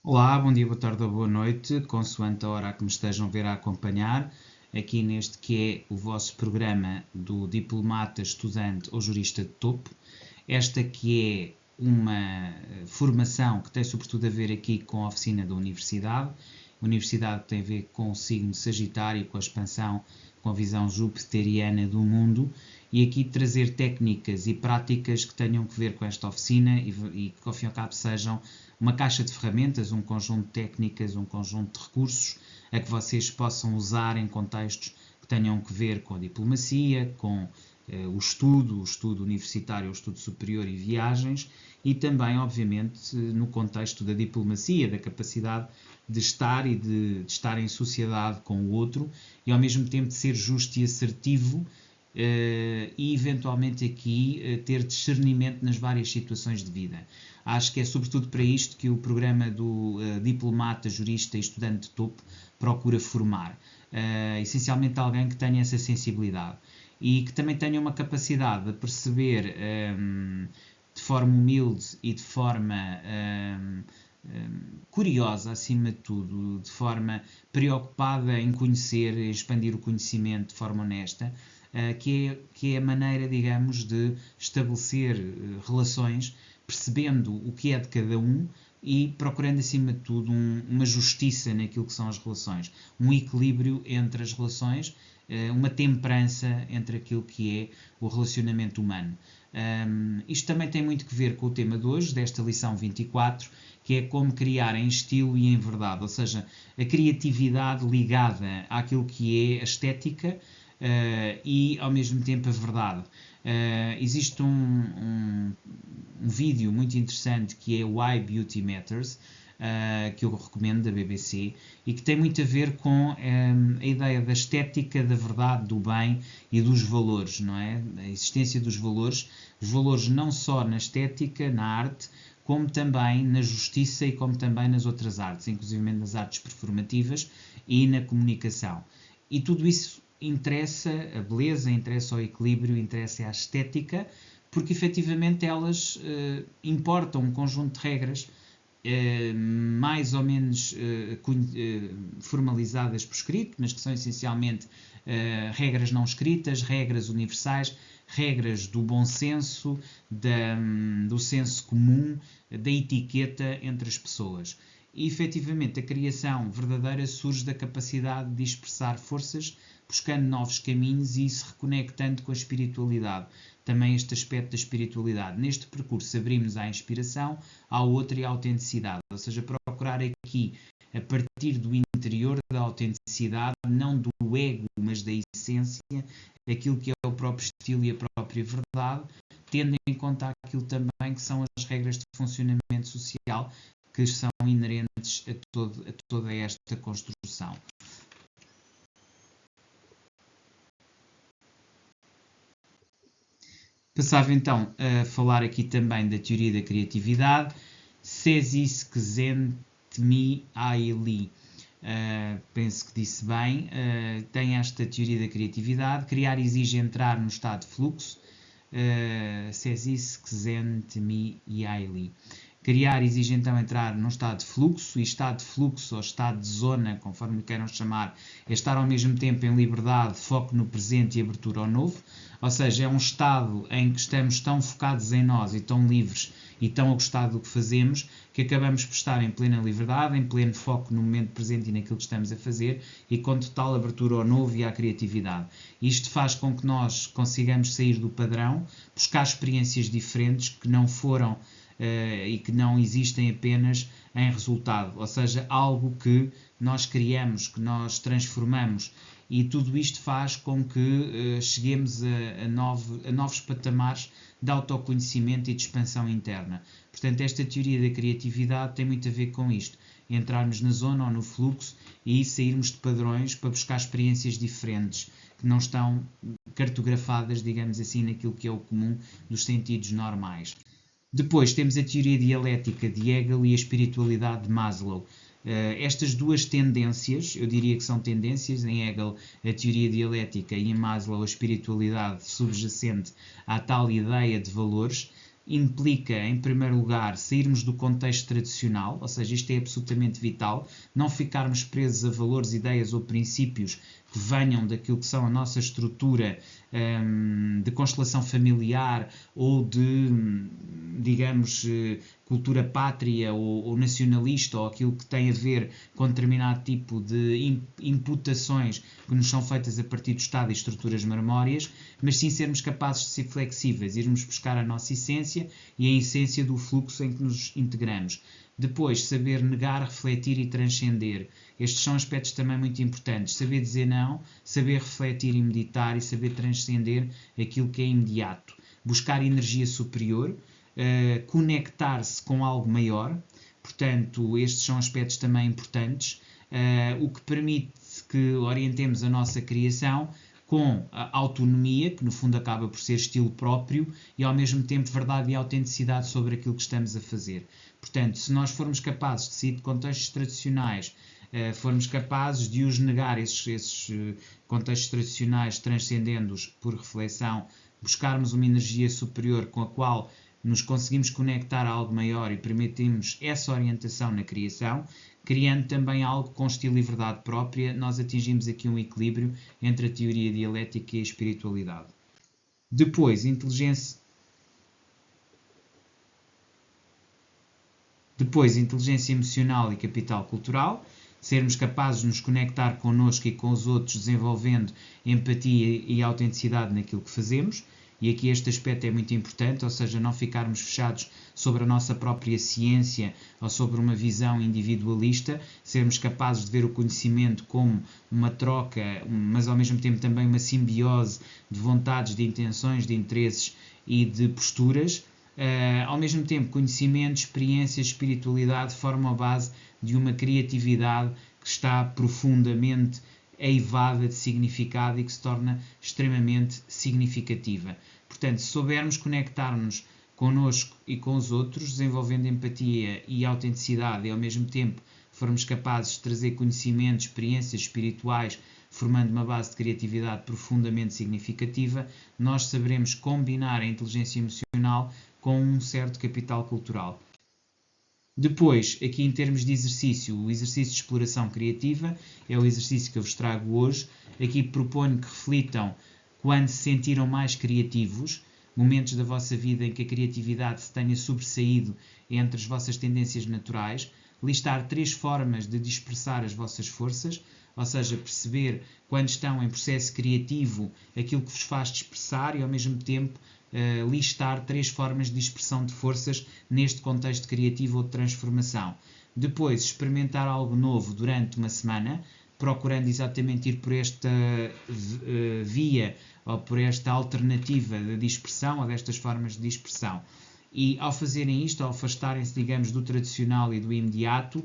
Olá, bom dia, boa tarde ou boa noite, consoante a hora a que me estejam a ver a acompanhar, aqui neste que é o vosso programa do diplomata, estudante ou jurista de topo. Esta que é uma formação que tem sobretudo a ver aqui com a oficina da universidade. A universidade tem a ver com o signo de Sagitário, com a expansão, com a visão jupiteriana do mundo, e aqui trazer técnicas e práticas que tenham que ver com esta oficina e que ao fim e ao cabo sejam uma caixa de ferramentas, um conjunto de técnicas, um conjunto de recursos a que vocês possam usar em contextos que tenham que ver com a diplomacia, com o estudo universitário, o estudo superior e viagens, e também, obviamente, no contexto da diplomacia, da capacidade de estar e de estar em sociedade com o outro e ao mesmo tempo de ser justo e assertivo e eventualmente aqui ter discernimento nas várias situações de vida. Acho que é sobretudo para isto que o programa do diplomata, jurista e estudante de topo procura formar. Essencialmente alguém que tenha essa sensibilidade e que também tenha uma capacidade de perceber de forma humilde e de forma curiosa, acima de tudo, de forma preocupada em conhecer e expandir o conhecimento de forma honesta, que é a maneira, digamos, de estabelecer relações, percebendo o que é de cada um e procurando, acima de tudo, uma justiça naquilo que são as relações, um equilíbrio entre as relações, uma temperança entre aquilo que é o relacionamento humano. Isto também tem muito que ver com o tema de hoje, desta lição 24, que é como criar em estilo e em verdade, ou seja, a criatividade ligada àquilo que é a estética e ao mesmo tempo a verdade. Existe um vídeo muito interessante que é Why Beauty Matters, que eu recomendo, da BBC, e que tem muito a ver com a ideia da estética, da verdade, do bem e dos valores, não é? A existência dos valores, os valores não só na estética, na arte, como também na justiça e como também nas outras artes, inclusive nas artes performativas e na comunicação. E tudo isso interessa a beleza, interessa o equilíbrio, interessa a estética, porque efetivamente elas importam um conjunto de regras mais ou menos formalizadas por escrito, mas que são essencialmente regras não escritas, regras universais, regras do bom senso, do senso comum, da etiqueta entre as pessoas. E efetivamente a criação verdadeira surge da capacidade de expressar forças, buscando novos caminhos e se reconectando com a espiritualidade. Também este aspecto da espiritualidade. Neste percurso abrimos à inspiração, ao outro e à autenticidade. Ou seja, procurar aqui, a partir do interior da autenticidade, não do ego, mas da essência, aquilo que é o próprio estilo e a própria verdade, tendo em conta aquilo também que são as regras de funcionamento social que são inerentes a toda esta construção. Passava então a falar aqui também da teoria da criatividade. Csikszentmihalyi, penso que disse bem, tem esta teoria da criatividade. Criar exige entrar no estado de fluxo. Csikszentmihalyi. Criar exige então entrar num estado de fluxo, e estado de fluxo ou estado de zona, conforme queiram chamar, é estar ao mesmo tempo em liberdade, foco no presente e abertura ao novo. Ou seja, é um estado em que estamos tão focados em nós e tão livres e tão a gostar do que fazemos, que acabamos por estar em plena liberdade, em pleno foco no momento presente e naquilo que estamos a fazer, e com total abertura ao novo e à criatividade. Isto faz com que nós consigamos sair do padrão, buscar experiências diferentes que não foram e que não existem apenas em resultado, ou seja, algo que nós criamos, que nós transformamos, e tudo isto faz com que cheguemos a novos patamares de autoconhecimento e de expansão interna. Portanto, esta teoria da criatividade tem muito a ver com isto, entrarmos na zona ou no fluxo e sairmos de padrões para buscar experiências diferentes, que não estão cartografadas, digamos assim, naquilo que é o comum dos sentidos normais. Depois temos a teoria dialética de Hegel e a espiritualidade de Maslow. Estas duas tendências, eu diria que são tendências, em Hegel a teoria dialética e em Maslow a espiritualidade subjacente à tal ideia de valores, implica, em primeiro lugar, sairmos do contexto tradicional, ou seja, isto é absolutamente vital, não ficarmos presos a valores, ideias ou princípios que venham daquilo que são a nossa estrutura de constelação familiar ou de, digamos, cultura pátria ou nacionalista, ou aquilo que tem a ver com determinado tipo de imputações que nos são feitas a partir do Estado e estruturas marmórias, mas sim sermos capazes de ser flexíveis, irmos buscar a nossa essência e a essência do fluxo em que nos integramos. Depois, saber negar, refletir e transcender. Estes são aspectos também muito importantes. Saber dizer não, saber refletir e meditar e saber transcender aquilo que é imediato. Buscar energia superior, conectar-se com algo maior. Portanto, estes são aspectos também importantes, o que permite que orientemos a nossa criação com a autonomia, que no fundo acaba por ser estilo próprio, e ao mesmo tempo verdade e autenticidade sobre aquilo que estamos a fazer. Portanto, se nós formos capazes de sair de contextos tradicionais, formos capazes de os negar, esses contextos tradicionais, transcendendo-os por reflexão, buscarmos uma energia superior com a qual nos conseguimos conectar a algo maior e permitimos essa orientação na criação, criando também algo com estilo e verdade própria, nós atingimos aqui um equilíbrio entre a teoria dialética e a espiritualidade. Depois, inteligência emocional e capital cultural, sermos capazes de nos conectar connosco e com os outros, desenvolvendo empatia e autenticidade naquilo que fazemos. E aqui este aspecto é muito importante, ou seja, não ficarmos fechados sobre a nossa própria ciência ou sobre uma visão individualista, sermos capazes de ver o conhecimento como uma troca, mas ao mesmo tempo também uma simbiose de vontades, de intenções, de interesses e de posturas. Ao mesmo tempo, conhecimento, experiência, espiritualidade formam a base de uma criatividade que está profundamente eivada de significado e que se torna extremamente significativa. Portanto, se soubermos conectar-nos connosco e com os outros, desenvolvendo empatia e autenticidade e ao mesmo tempo formos capazes de trazer conhecimento, experiências espirituais, formando uma base de criatividade profundamente significativa, nós saberemos combinar a inteligência emocional com um certo capital cultural. Depois, aqui em termos de exercício, o exercício de exploração criativa é o exercício que eu vos trago hoje. Aqui proponho que reflitam quando se sentiram mais criativos, momentos da vossa vida em que a criatividade se tenha sobressaído entre as vossas tendências naturais, listar 3 formas de dispersar as vossas forças, ou seja, perceber quando estão em processo criativo aquilo que vos faz dispersar e ao mesmo tempo listar 3 formas de expressão de forças neste contexto criativo ou de transformação. Depois, experimentar algo novo durante uma semana, procurando exatamente ir por esta via ou por esta alternativa de dispersão ou destas formas de dispersão. E ao fazerem isto, ao afastarem-se, digamos, do tradicional e do imediato,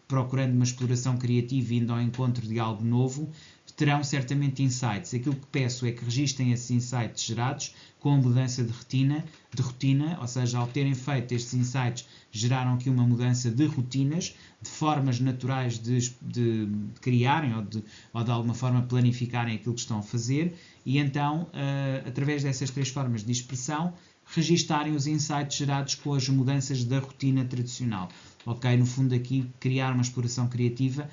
procurando uma exploração criativa e indo ao encontro de algo novo, terão certamente insights. Aquilo que peço é que registrem esses insights gerados com a mudança de rotina, ou seja, ao terem feito estes insights, geraram aqui uma mudança de rotinas, de formas naturais de criarem ou de alguma forma planificarem aquilo que estão a fazer e então, através dessas 3 formas de expressão, registarem os insights gerados com as mudanças da rotina tradicional. Ok? No fundo aqui, criar uma exploração criativa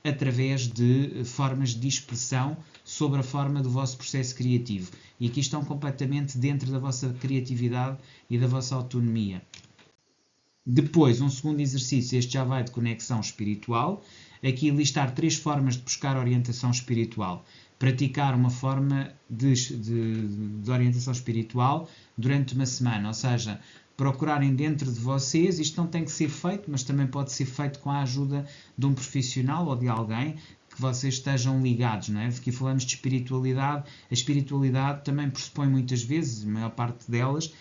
através de formas de expressão sobre a forma do vosso processo criativo. E aqui estão completamente dentro da vossa criatividade e da vossa autonomia. Depois, um segundo exercício, este já vai de conexão espiritual. Aqui listar 3 formas de buscar orientação espiritual. Praticar uma forma de orientação espiritual durante uma semana, ou seja, procurarem dentro de vocês, isto não tem que ser feito, mas também pode ser feito com a ajuda de um profissional ou de alguém que vocês estejam ligados, não é? Aqui falamos de espiritualidade, a espiritualidade também pressupõe muitas vezes, a maior parte delas,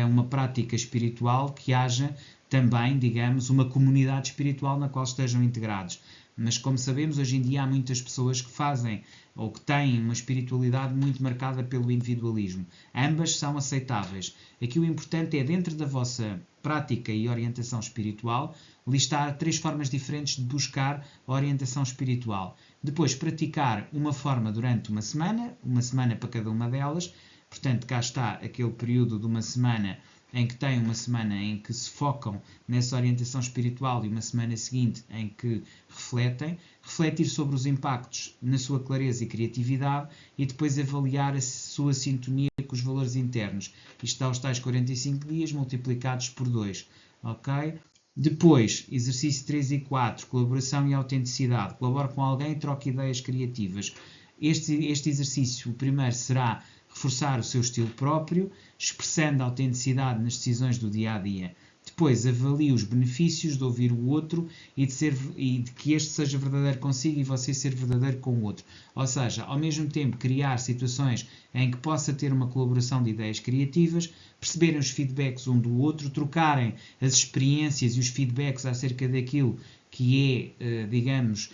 uma prática espiritual que haja também, digamos, uma comunidade espiritual na qual estejam integrados. Mas como sabemos, hoje em dia há muitas pessoas que fazem ou que têm uma espiritualidade muito marcada pelo individualismo. Ambas são aceitáveis. Aqui o importante é, dentro da vossa prática e orientação espiritual, listar 3 formas diferentes de buscar a orientação espiritual. Depois, praticar uma forma durante uma semana para cada uma delas. Portanto, cá está aquele período de uma semana em que têm uma semana em que se focam nessa orientação espiritual e uma semana seguinte em que refletir sobre os impactos na sua clareza e criatividade e depois avaliar a sua sintonia com os valores internos. Isto dá os tais 45 dias multiplicados por 2. Ok? Depois, exercício 3 e 4, colaboração e autenticidade. Colabora com alguém e troca ideias criativas. Este exercício, o primeiro, será reforçar o seu estilo próprio, expressando a autenticidade nas decisões do dia-a-dia. Depois, avalie os benefícios de ouvir o outro e de que este seja verdadeiro consigo e você ser verdadeiro com o outro. Ou seja, ao mesmo tempo, criar situações em que possa ter uma colaboração de ideias criativas, perceberem os feedbacks um do outro, trocarem as experiências e os feedbacks acerca daquilo que é, digamos,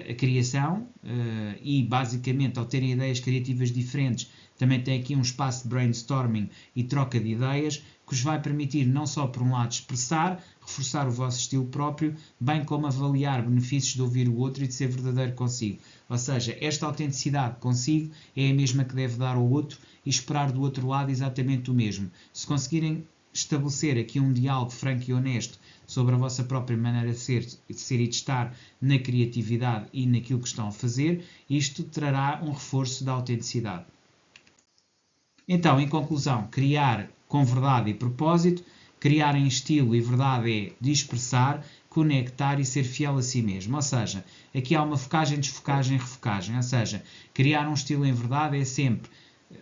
a criação e, basicamente, ao terem ideias criativas diferentes, também tem aqui um espaço de brainstorming e troca de ideias que vos vai permitir não só, por um lado, expressar, reforçar o vosso estilo próprio, bem como avaliar benefícios de ouvir o outro e de ser verdadeiro consigo. Ou seja, esta autenticidade consigo é a mesma que deve dar ao outro e esperar do outro lado exatamente o mesmo. Se conseguirem estabelecer aqui um diálogo franco e honesto sobre a vossa própria maneira de ser e de estar na criatividade e naquilo que estão a fazer, isto trará um reforço da autenticidade. Então, em conclusão, criar com verdade e propósito. Criar em estilo e verdade é de expressar, conectar e ser fiel a si mesmo. Ou seja, aqui há uma focagem, desfocagem, refocagem. Ou seja, criar um estilo em verdade é sempre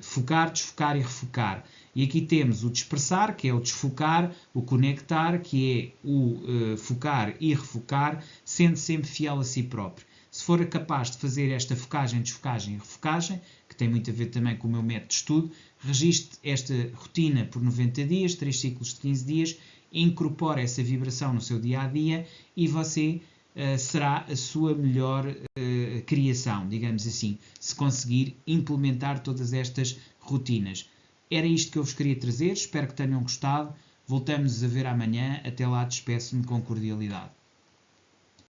focar, desfocar e refocar. E aqui temos o dispersar, que é o desfocar, o conectar, que é o focar e refocar, sendo sempre fiel a si próprio. Se for capaz de fazer esta focagem, desfocagem e refocagem, que tem muito a ver também com o meu método de estudo, registre esta rotina por 90 dias, 3 ciclos de 15 dias, incorpore essa vibração no seu dia-a-dia e você será a sua melhor criação, digamos assim, se conseguir implementar todas estas rotinas. Era isto que eu vos queria trazer, espero que tenham gostado. Voltamos a ver amanhã, até lá despeço-me com cordialidade.